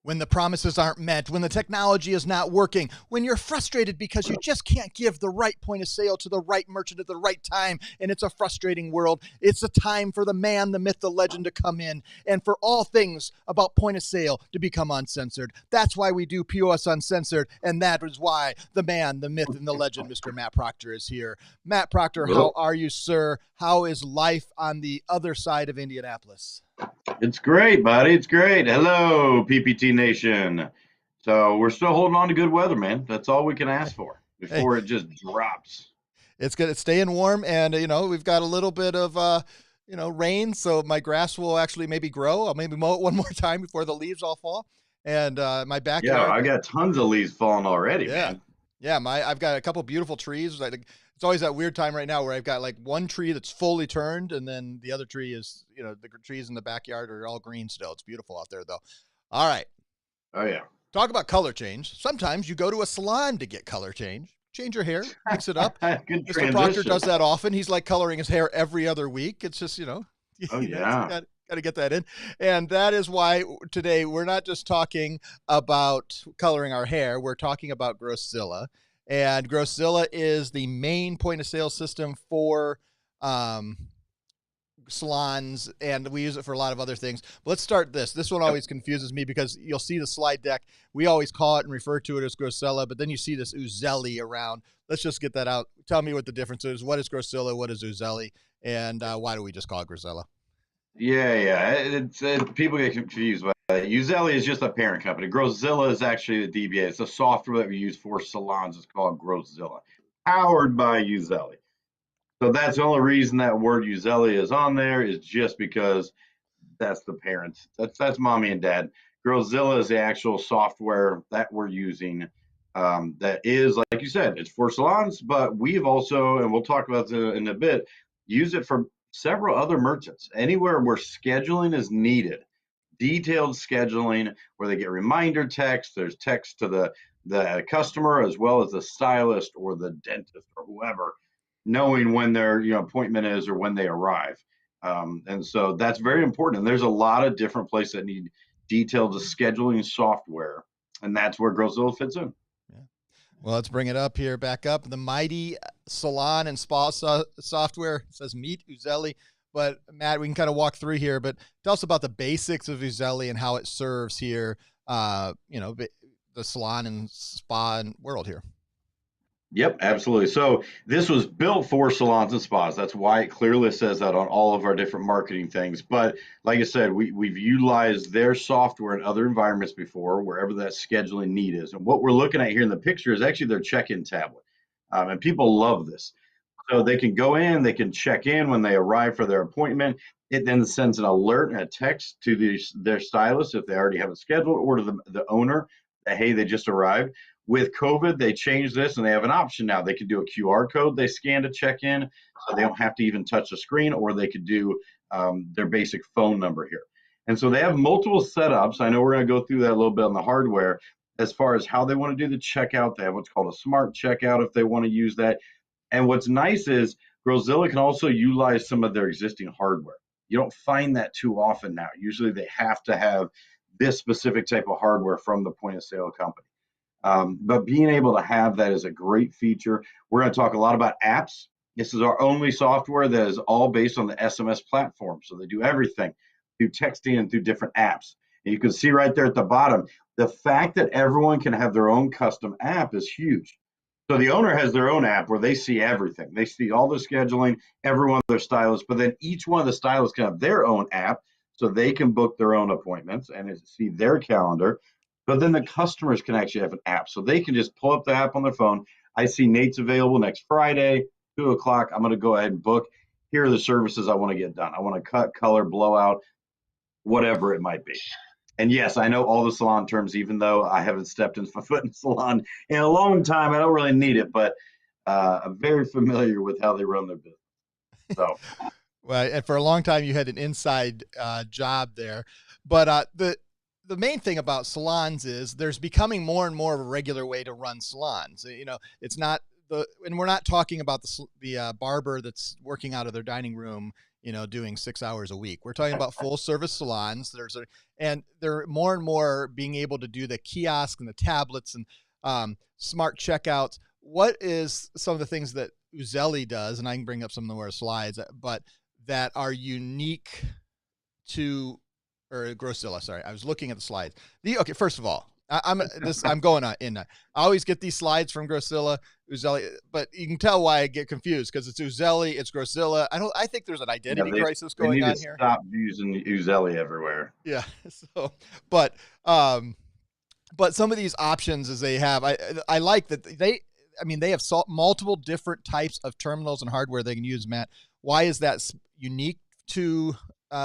When the promises aren't met, when the technology is not working, when you're frustrated because you just can't give the right point of sale to the right merchant at the right time, and it's a frustrating world, it's a time for the man, the myth, the legend to come in, and for all things about point of sale to become uncensored. That's why we do POS Uncensored, and that is why the man, the myth, and the legend, Mr. Matt Proctor, is here. Matt Proctor, how are you, sir? How is life on the other side of Indianapolis? It's great, buddy. It's great. Hello, PPT Nation. So we're still holding on to good weather, man. That's all we can ask for before it just drops. It's good. It's staying warm, and we've got a little bit of rain, so my grass will actually maybe grow. I'll maybe mow it one more time before the leaves all fall. And my backyard. Yeah, I got tons of leaves falling already, man. Yeah, I've got a couple beautiful trees. It's always that weird time right now where I've got like one tree that's fully turned, and then the other tree is, the trees in the backyard are all green still. It's beautiful out there, though. All right. Oh, yeah. Talk about color change. Sometimes you go to a salon to get color change. Change your hair, mix it up. Good Mr. transition. Proctor does that often. He's like coloring his hair every other week. It's just, Oh, yeah. Got to get that in. And that is why today we're not just talking about coloring our hair. We're talking about Growthzilla. And Growthzilla is the main point of sale system for salons, and we use it for a lot of other things. But let's start this. This one always confuses me because you'll see the slide deck. We always call it and refer to it as Growthzilla, but then you see this Uzelli around. Let's just get that out. Tell me what the difference is. What is Growthzilla? What is Uzelli? And why do we just call it Growthzilla? Yeah. People get confused. Uzelli is just a parent company. Growthzilla is actually the DBA. It's a software that we use for salons. It's called Growthzilla, powered by Uzelli. So that's the only reason that word Uzelli is on there, is just because that's the parents. That's mommy and dad. Growthzilla is the actual software that we're using. That is, like you said, it's for salons, but we've also, and we'll talk about this in a bit, use it for several other merchants. Anywhere where scheduling is needed, detailed scheduling where they get reminder text, there's text to the customer as well as the stylist or the dentist or whoever, knowing when their appointment is or when they arrive. And so that's very important. And there's a lot of different places that need detailed scheduling software, and that's where Growthzilla fits in. Yeah. Well, let's bring it up here, back up. The mighty Salon and Spa Software. It says meet Uzelli. But Matt, we can kind of walk through here, but tell us about the basics of Uzelli and how it serves here, the salon and spa world here. Yep, absolutely. So this was built for salons and spas. That's why it clearly says that on all of our different marketing things. But like I said, we've utilized their software in other environments before, wherever that scheduling need is. And what we're looking at here in the picture is actually their check-in tablet. And people love this. So they can go in, they can check in when they arrive for their appointment. It then sends an alert and a text to their stylist if they already have it scheduled, or to the owner that, hey, they just arrived. With COVID, they changed this and they have an option now. They can do a QR code they scan to check in, so they don't have to even touch the screen, or they could do their basic phone number here. And so they have multiple setups. I know we're going to go through that a little bit on the hardware as far as how they want to do the checkout. They have what's called a smart checkout if they want to use that. And what's nice is Growthzilla can also utilize some of their existing hardware. You don't find that too often now. Usually they have to have this specific type of hardware from the point of sale company. But being able to have that is a great feature. We're going to talk a lot about apps. This is our only software that is all based on the SMS platform. So they do everything through texting and through different apps. And you can see right there at the bottom, the fact that everyone can have their own custom app is huge. So the owner has their own app where they see everything. They see all the scheduling, every one of their stylists, but then each one of the stylists can have their own app so they can book their own appointments and see their calendar. But then the customers can actually have an app. So they can just pull up the app on their phone. I see Nate's available next Friday, 2 o'clock. I'm going to go ahead and book. Here are the services I want to get done. I want to cut, color, blowout, whatever it might be. And yes, I know all the salon terms, even though I haven't stepped in my foot in the salon in a long time. I don't really need it, but I'm very familiar with how they run their business. So, Well, and for a long time you had an inside job there, but the main thing about salons is there's becoming more and more of a regular way to run salons. You know, it's not and we're not talking about the barber that's working out of their dining room, you know, doing 6 hours a week. We're talking about full service salons. And they're more and more being able to do the kiosk and the tablets and smart checkouts. What is some of the things that Uzelli does? And I can bring up some of the slides, but that are unique to, or Growthzilla, sorry. I was looking at the slides. Okay, first of all, I'm going on in. I always get these slides from Growthzilla, Uzelli, but you can tell why I get confused because it's Uzelli, it's Growthzilla. I think there's an identity crisis going on here. Stop using Uzelli everywhere. Yeah. So, but some of these options as they have, I like that they have multiple different types of terminals and hardware they can use, Matt. Why is that unique to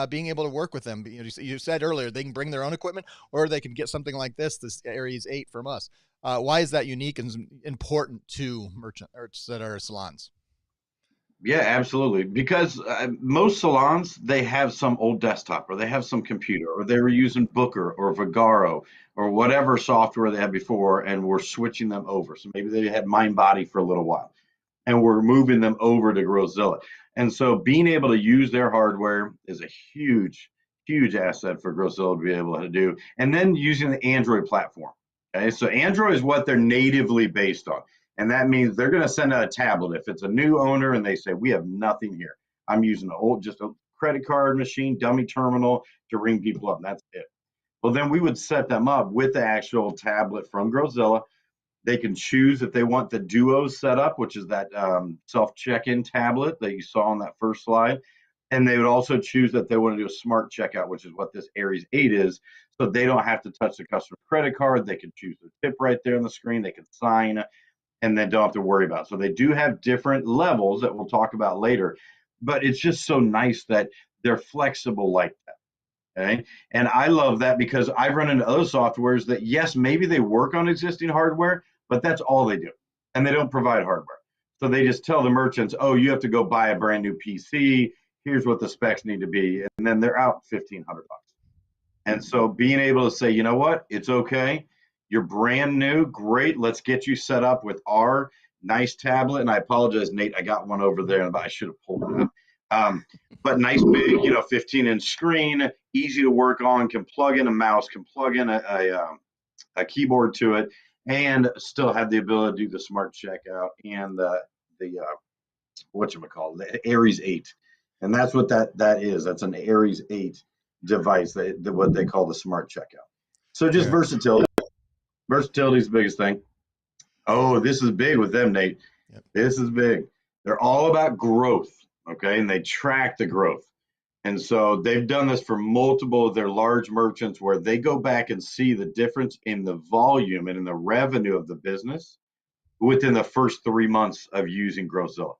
being able to work with them? You said earlier they can bring their own equipment, or they can get something like this Aries 8 from us. Why is that unique and important to merchants that are salons? Yeah, absolutely. Because most salons, they have some old desktop, or they have some computer, or they were using Booker or Vagaro or whatever software they had before, and we're switching them over. So maybe they had MindBody for a little while, and we're moving them over to Growthzilla. And so being able to use their hardware is a huge, huge asset for Growthzilla to be able to do. And then using the Android platform. Okay, so Android is what they're natively based on. And that means they're going to send out a tablet. If it's a new owner and they say, we have nothing here, I'm using just a credit card machine, dummy terminal to ring people up, and that's it. Well, then we would set them up with the actual tablet from Growthzilla. They can choose if they want the Duo setup, which is that SelfCheckin tablet that you saw on that first slide. And they would also choose that they want to do a smart checkout, which is what this Aries 8 is. So they don't have to touch the customer credit card. They can choose their tip right there on the screen. They can sign and then don't have to worry about it. So they do have different levels that we'll talk about later. But it's just so nice that they're flexible like that. Okay. And I love that because I've run into other softwares that, yes, maybe they work on existing hardware, but that's all they do. And they don't provide hardware. So they just tell the merchants, oh, you have to go buy a brand new PC. Here's what the specs need to be. And then they're out $1,500. And so being able to say, you know what, it's okay. You're brand new. Great. Let's get you set up with our nice tablet. And I apologize, Nate, I got one over there, but I should have pulled it up. But nice big, 15-inch screen, easy to work on, can plug in a mouse, can plug in a keyboard to it, and still have the ability to do the smart checkout and the whatchamacallit, the Aries 8. And that's what that is. That's an Aries 8 device, what they call the smart checkout. So just versatility. Versatility is the biggest thing. Oh, this is big with them, Nate. Yep. This is big. They're all about growth, okay? And they track the growth. And so they've done this for multiple of their large merchants where they go back and see the difference in the volume and in the revenue of the business within the first 3 months of using Growthzilla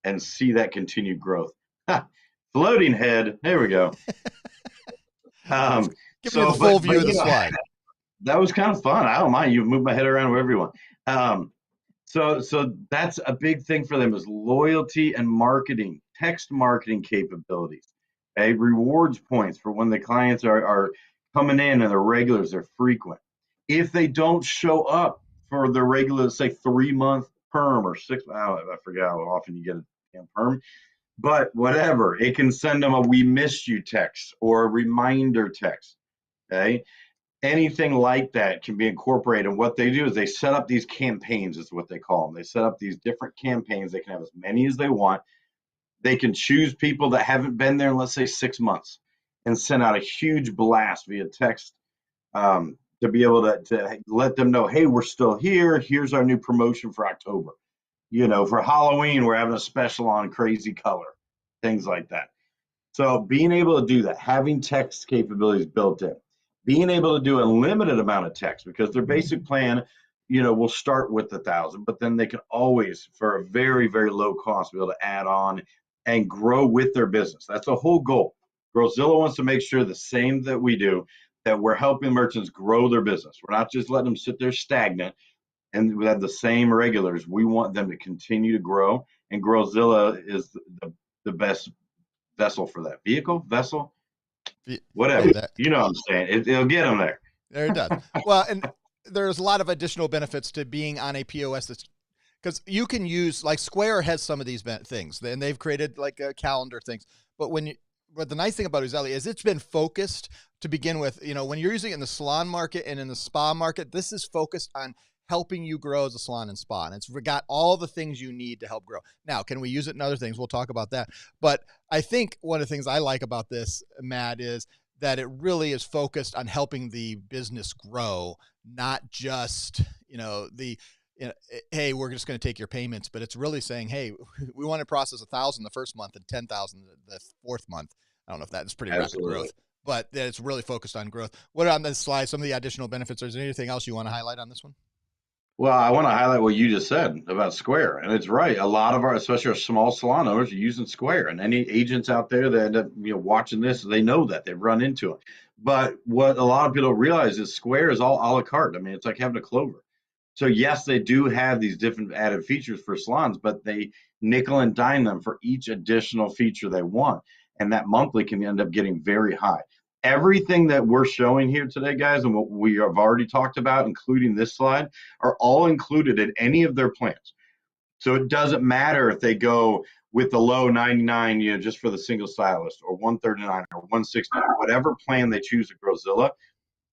and see that continued growth. Floating head. There we go. It's Um, giving you the so, full but view of the you know, slide. that was kind of fun. I don't mind. You move my head around wherever you want. Um, so that's a big thing for them is loyalty and marketing, text marketing capabilities, okay? Rewards points for when the clients are coming in and they're regulars, they're frequent. If they don't show up for the regular, say 3 month perm or six, I forget how often you get a damn perm, but whatever, it can send them a "we missed you" text or a reminder text. Okay, anything like that can be incorporated. And what they do is they set up these campaigns, is what they call them. They set up these different campaigns. They can have as many as they want. They can choose people that haven't been there in, let's say, 6 months and send out a huge blast via text to be able to let them know, hey, we're still here. Here's our new promotion for October. For Halloween, we're having a special on crazy color, things like that. So being able to do that, having text capabilities built in, being able to do a limited amount of text because their basic plan, will start with 1,000, but then they can always, for a very, very low cost, be able to add on and grow with their business. That's the whole goal. Growthzilla wants to make sure the same that we do, that we're helping merchants grow their business. We're not just letting them sit there stagnant and we have the same regulars. We want them to continue to grow, and Growthzilla is the best vessel for that. Vessel, whatever. Hey, that You know what I'm saying? It'll get them there. there it does. Well, and there's a lot of additional benefits to being on a POS that's because you can use like Square has some of these things, and they've created like a calendar things. But the nice thing about Uzelli is it's been focused to begin with. When you're using it in the salon market and in the spa market, this is focused on helping you grow as a salon and spa. And it's got all the things you need to help grow. Now, can we use it in other things? We'll talk about that. But I think one of the things I like about this, Matt, is that it really is focused on helping the business grow, not just, hey, we're just going to take your payments, but it's really saying, hey, we want to process 1,000 the first month and 10,000 the fourth month. I don't know if that's pretty Absolutely. rapid growth, but that it's really focused on growth. What on this slide, some of the additional benefits, or is there anything else you want to highlight on this one? Well, I want to highlight what you just said about Square, and it's right. A lot of our, especially our small salon owners, are using Square, and any agents out there that end up, watching this, they know that they've run into it. But what a lot of people don't realize is Square is all a la carte. I mean, it's like having a Clover. So yes, they do have these different added features for salons, but they nickel and dime them for each additional feature they want, and that monthly can end up getting very high. Everything that we're showing here today, guys, and what we have already talked about, including this slide, are all included in any of their plans. So it doesn't matter if they go with the low 99, just for the single stylist, or 139 or 160, whatever plan they choose at Growthzilla,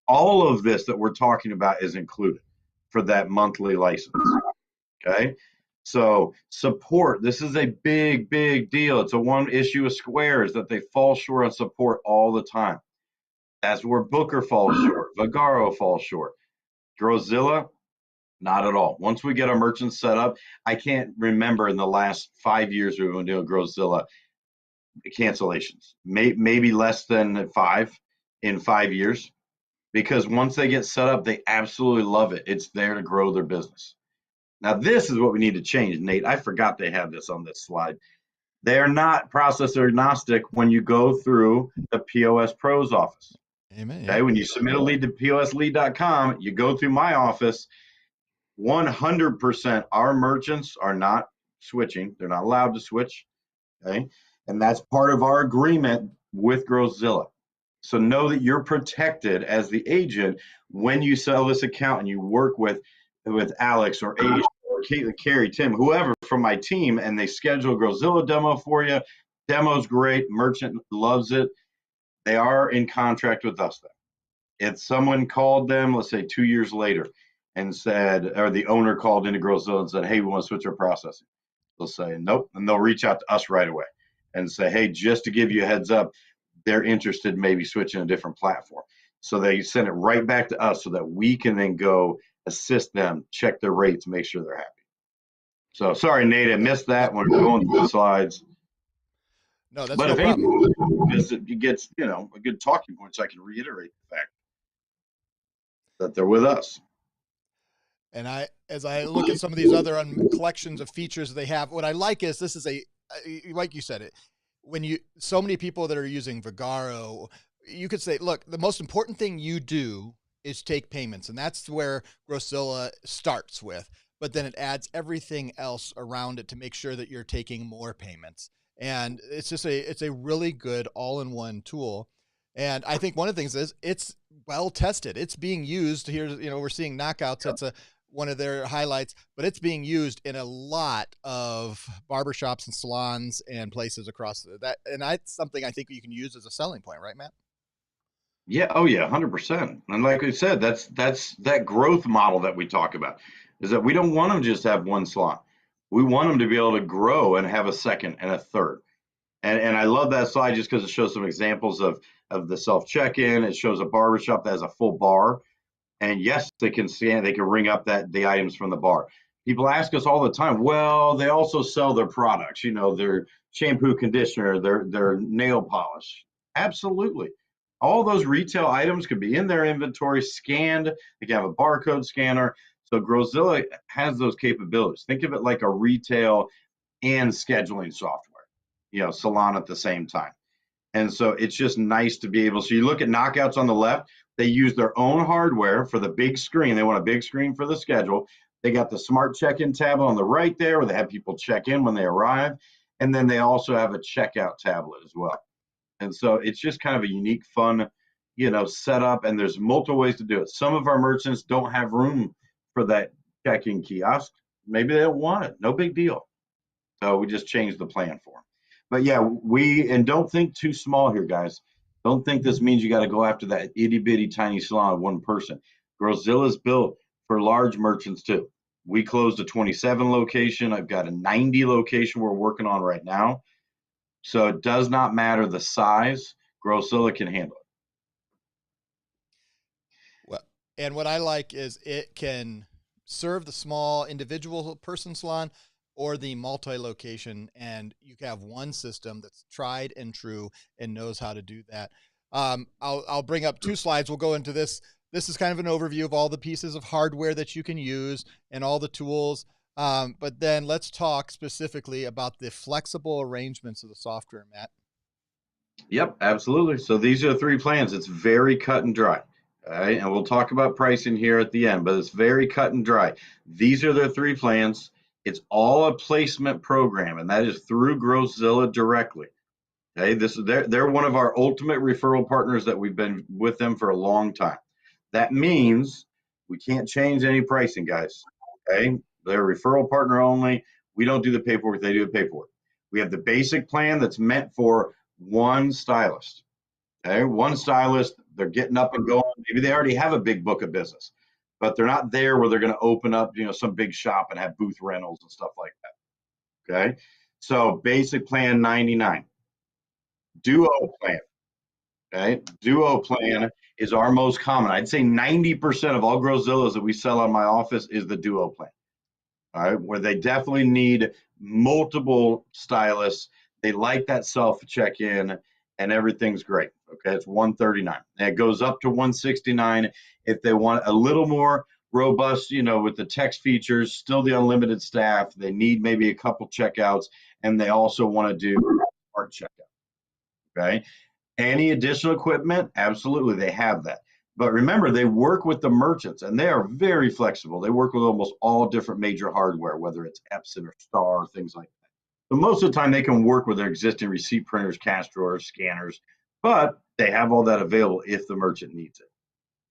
all of this that we're talking about is included for that monthly license. Okay. So support, this is a big, big deal. It's a one issue of Square is that they fall short on support all the time. That's where Booker falls short, Vagaro falls short. Growthzilla, not at all. Once we get our merchants set up, I can't remember in the last 5 years we've been doing Growthzilla cancellations. Maybe less than 5 in 5 years, because once they get set up, they absolutely love it. It's there to grow their business. Now, this is what we need to change, Nate. I forgot they have this on this slide. They are not processor agnostic when you go through the POS Pros office. Amen. Okay, when you submit a lead to POSlead.com, you go through my office. 100% our merchants are not switching. They're not allowed to switch. Okay, and that's part of our agreement with Growthzilla. So know that you're protected as the agent when you sell this account and you work with Alex or Asia or Caitlin, Carrie, Tim, whoever from my team, and they schedule a Growthzilla demo for you. Demo's great. Merchant loves it. They are in contract with us then. If someone called them, let's say 2 years later, and said, or the owner called into Growthzilla and said, hey, we want to switch our processing, they'll say nope, and they'll reach out to us right away and say, hey, just to give you a heads up, they're interested in maybe switching a different platform. So they send it right back to us so that we can then go assist them, check their rates, make sure they're happy. So sorry, Nate, I missed that when we're going through the slides. No, that's But no if problem. anything, because it gets, a good talking point, so I can reiterate the fact that they're with us. And as I look at some of these other collections of features they have, what I like is this is like you said it, so many people that are using Vagaro, you could say, look, the most important thing you do is take payments. And that's where Growthzilla starts with, but then it adds everything else around it to make sure that you're taking more payments. And it's a really good all-in-one tool. And I think one of the things is it's well tested. It's being used here. We're seeing knockouts. That's one of their highlights, but it's being used in a lot of barbershops and salons and places across that. And that's something I think you can use as a selling point, right, Matt? Yeah, oh yeah, 100%. And like I said, that's that growth model that we talk about, is that we don't want them just to have one slot. We want them to be able to grow and have a second and a third. And I love that slide just because it shows some examples of the self check-in. It shows a barbershop that has a full bar. And yes, they can scan, they can ring up the items from the bar. People ask us all the time, well, they also sell their products, their shampoo, conditioner, their nail polish. Absolutely. All those retail items could be in their inventory, scanned. They can have a barcode scanner. So Growthzilla has those capabilities. Think of it like a retail and scheduling software, salon at the same time. And so it's just nice to be able. So you look at knockouts on the left, they use their own hardware for the big screen. They want a big screen for the schedule. They got the smart check-in tablet on the right there where they have people check in when they arrive. And then they also have a checkout tablet as well. And so it's just kind of a unique, fun, setup. And there's multiple ways to do it. Some of our merchants don't have room for that check-in kiosk. Maybe they don't want it. No big deal. So we just changed the plan for them. But yeah, and don't think too small here, guys. Don't think this means you got to go after that itty bitty tiny salon of one person. Growthzilla is built for large merchants too. We closed a 27 location. I've got a 90 location we're working on right now. So it does not matter the size. Growthzilla can handle it. Well, and what I like is it can serve the small individual person salon or the multi-location, and you have one system that's tried and true and knows how to do that. I'll bring up two slides. We'll go into this. This is kind of an overview of all the pieces of hardware that you can use and all the tools. But then let's talk specifically about the flexible arrangements of the software, Matt. Yep, absolutely. So these are the three plans. It's very cut and dry. All right. And we'll talk about pricing here at the end, but it's very cut and dry. These are the three plans. It's all a placement program, and that is through Growthzilla directly. Okay, they're one of our ultimate referral partners that we've been with them for a long time. That means we can't change any pricing, guys. Okay, they're a referral partner only. We don't do the paperwork; they do the paperwork. We have the basic plan that's meant for one stylist. Okay, one stylist. They're getting up and going. Maybe they already have a big book of business, but they're not there where they're going to open up, some big shop and have booth rentals and stuff like that. Okay. So basic plan 99. Duo plan. Okay. Duo plan is our most common. I'd say 90% of all Growthzillas that we sell on my office is the duo plan. All right. Where they definitely need multiple stylists. They like that self check-in and everything's great. Okay. It's 139. And it goes up to 169 if they want a little more robust, with the text features, still the unlimited staff. They need maybe a couple checkouts, and they also want to do smart checkout. Okay. Any additional equipment? Absolutely, they have that. But remember, they work with the merchants, and they are very flexible. They work with almost all different major hardware, whether it's Epson or Star, things like that. So most of the time, they can work with their existing receipt printers, cash drawers, scanners, but they have all that available if the merchant needs it.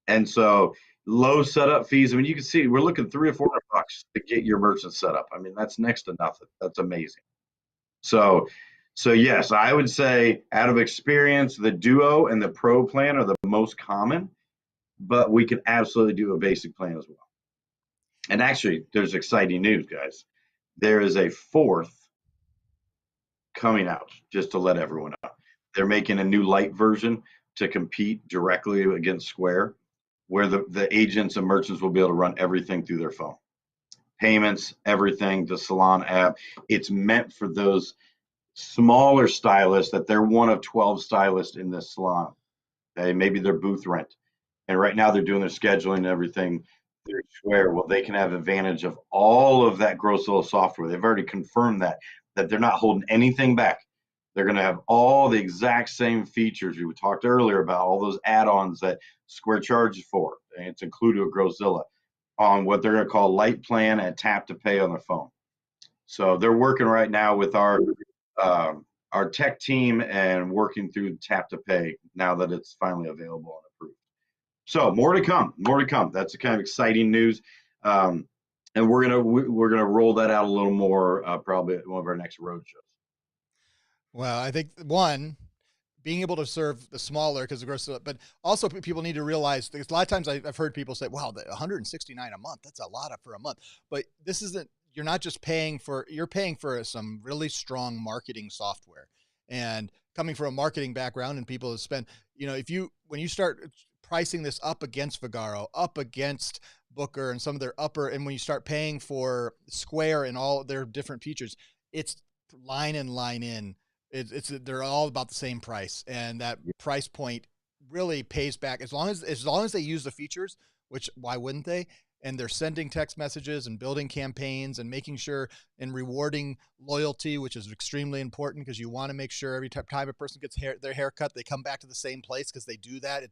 And so low setup fees. I mean, you can see we're looking $300 or $400 to get your merchant set up. I mean, that's next to nothing. That's amazing. So yes, I would say out of experience, the Duo and the Pro plan are the most common, but we can absolutely do a basic plan as well. And actually, there's exciting news, guys. There is a fourth coming out, just to let everyone know. They're making a new light version to compete directly against Square. where the agents and merchants will be able to run everything through their phone. Payments, everything, the Salon app. It's meant for those smaller stylists that they're one of 12 stylists in this salon. Okay, maybe their booth rent. And right now they're doing their scheduling and everything. They swear, well, they can have advantage of all of that Growthzilla software. They've already confirmed that they're not holding anything back. They're going to have all the exact same features we talked earlier about, all those add-ons that Square charges for. And it's included with Growthzilla on what they're going to call light plan and tap to pay on their phone. So they're working right now with our tech team and working through tap to pay now that it's finally available and approved. So more to come, more to come. That's the kind of exciting news. And we're gonna roll that out a little more probably at one of our next road shows. Well, I think one, being able to serve the smaller because of course, but also people need to realize because a lot of times I've heard people say, wow, the 169 a month, that's a lot for a month. But this isn't, you're not just paying for, you're paying for some really strong marketing software. And coming from a marketing background and people have spent, when you start pricing this up against Vagaro, up against Booker and some of their upper, and when you start paying for Square and all their different features, it's line in, line in. They're all about the same price, and that price point really pays back as long as they use the features, which why wouldn't they? And they're sending text messages and building campaigns and making sure and rewarding loyalty, which is extremely important because you want to make sure every time a person gets their haircut, they come back to the same place because they do that.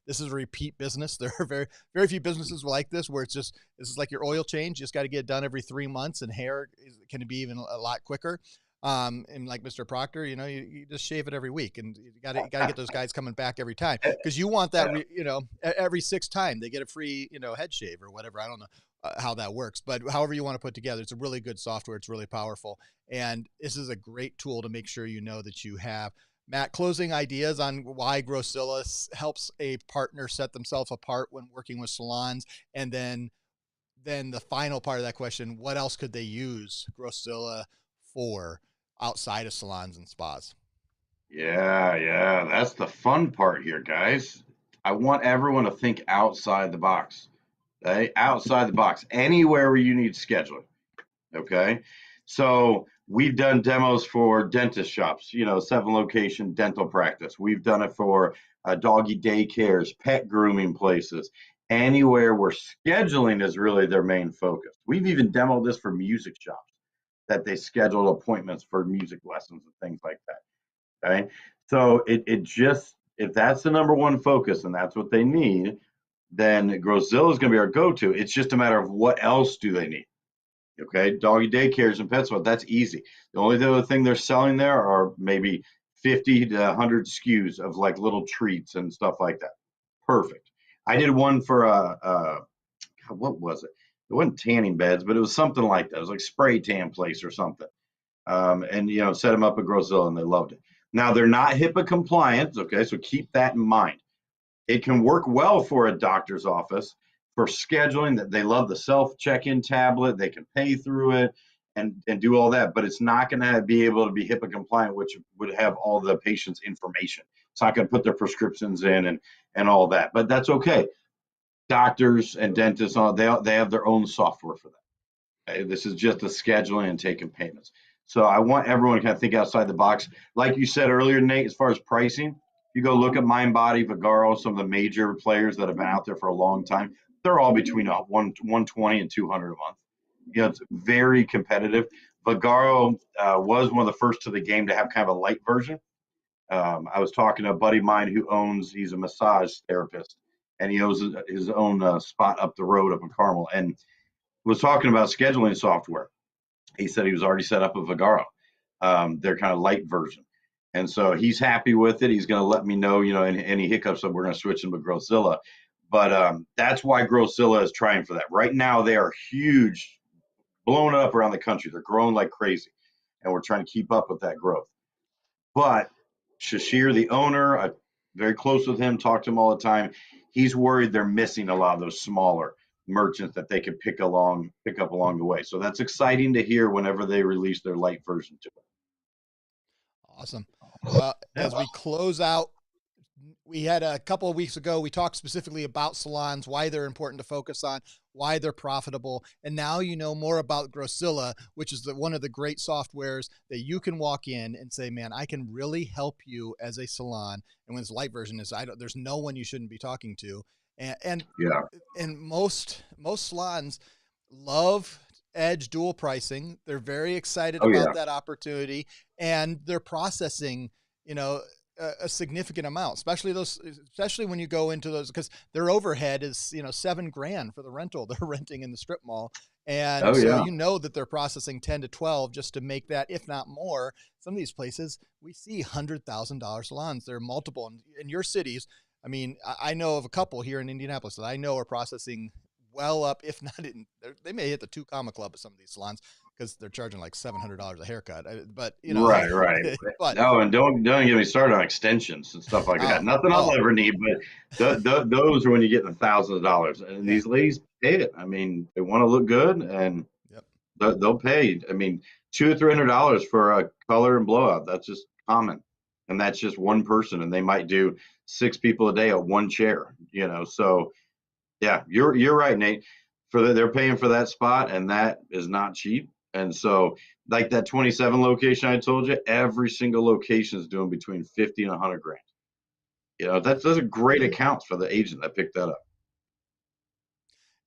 This is a repeat business. There are very, very few businesses like this where this is like your oil change. You just got to get it done every 3 months, and hair can be even a lot quicker. And like Mr. Proctor, you just shave it every week, and you got to get those guys coming back every time because you want that, every 6th time they get a free, head shave or whatever. I don't know how that works, but however you want to put together, it's a really good software. It's really powerful. And this is a great tool to make sure that you have. Matt, closing ideas on why Growthzilla helps a partner set themselves apart when working with salons. And then the final part of that question, what else could they use Growthzilla for outside of salons and spas? Yeah, that's the fun part here, guys. I want everyone to think outside the box. Okay? Outside the box, anywhere where you need scheduling. Okay. So we've done demos for dentist shops, 7-location dental practice. We've done it for doggy daycares, pet grooming places, anywhere where scheduling is really their main focus. We've even demoed this for music shops that they schedule appointments for music lessons and things like that. Okay. So it just, if that's the number one focus and that's what they need, then Growthzilla is going to be our go-to. It's just a matter of what else do they need. Okay, doggy daycares and PetSmart, that's easy. The only other thing they're selling there are maybe 50 to 100 SKUs of like little treats and stuff like that. Perfect. I did one for what was it? It wasn't tanning beds, but it was something like that. It was like spray tan place or something. And set them up at Growthzilla and they loved it. Now they're not HIPAA compliant, okay, so keep that in mind. It can work well for a doctor's office for scheduling, that they love the SelfCheckin tablet. They can pay through it and do all that, but it's not going to be able to be HIPAA compliant, which would have all the patient's information. It's not going to put their prescriptions in and all that, but that's okay. Doctors and dentists, they have their own software for that. Okay? This is just the scheduling and taking payments. So I want everyone to kind of think outside the box. Like you said earlier, Nate, as far as pricing, you go look at MindBody, Vagaro, some of the major players that have been out there for a long time. They're all between 120 and 200 a month. It's very competitive. Vagaro was one of the first to the game to have kind of a light version. I was talking to a buddy of mine he's a massage therapist, and he owns his own spot up the road up in Carmel, and was talking about scheduling software. He said he was already set up with Vagaro, their kind of light version. And so he's happy with it. He's going to let me know, any hiccups that we're going to switch him to Growthzilla. But that's why Growthzilla is trying for that. Right now, they are huge, blown up around the country. They're growing like crazy, and we're trying to keep up with that growth. But Shashir, the owner, I'm very close with him, talk to him all the time. He's worried they're missing a lot of those smaller merchants that they could pick up along the way. So that's exciting to hear whenever they release their light version to it. Awesome. Well, as we close out we had a couple of weeks ago, we talked specifically about salons, why they're important to focus on, why they're profitable. And now you know more about Growthzilla, which is one of the great softwares that you can walk in and say, man, I can really help you as a salon. And when this light version is, there's no one you shouldn't be talking to. And Yeah. and most salons love Edge dual pricing. They're very excited Oh about yeah. that opportunity, and they're processing, you know, a significant amount, especially when you go into those, because their overhead is, you know, $7,000 for the rental they're renting in the strip mall. And Oh so yeah. you know that they're processing 10 to 12 just to make that, if not more. Some of these places we see $100,000 salons. There are multiple in your cities. I mean, I know of a couple here in Indianapolis that I know are processing well up, if not they may hit the 2 comma club at some of these salons because they're charging like $700 a haircut. But you know, Right, right. but No, and don't get me started on extensions and stuff like that. oh, Nothing I'll oh, ever need, but those are when you get the thousands of dollars. And yeah, these ladies pay it. I mean, they want to look good, and yep. they'll pay. I mean, $200 or $300 for a color and blowout. That's just common, and that's just one person, and they might do 6 people a day at one chair. You know, so yeah, you're right, Nate. They're paying for that spot, and that is not cheap. And so, like that 27 location I told you, every single location is doing between 50 and 100 grand. You know, those are great accounts for the agent that picked that up.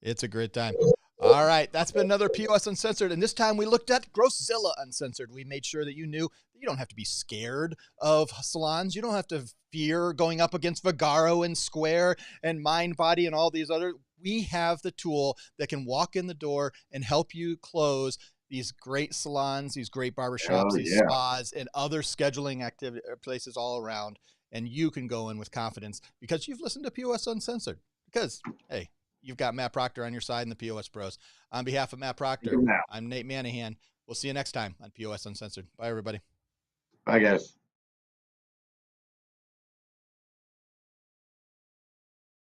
It's a great time. All right, that's been another POS Uncensored, and this time we looked at Growthzilla Uncensored. We made sure that you knew that you don't have to be scared of salons. You don't have to fear going up against Vagaro and Square and MindBody and all these other. We have the tool that can walk in the door and help you close these great salons, these great barbershops, Oh these yeah. spas, and other scheduling activity places all around. And you can go in with confidence because you've listened to POS Uncensored. Because, hey, you've got Matt Proctor on your side and the POS Bros. On behalf of Matt Proctor, Now, I'm Nate Manahan. We'll see you next time on POS Uncensored. Bye, everybody. bye guys.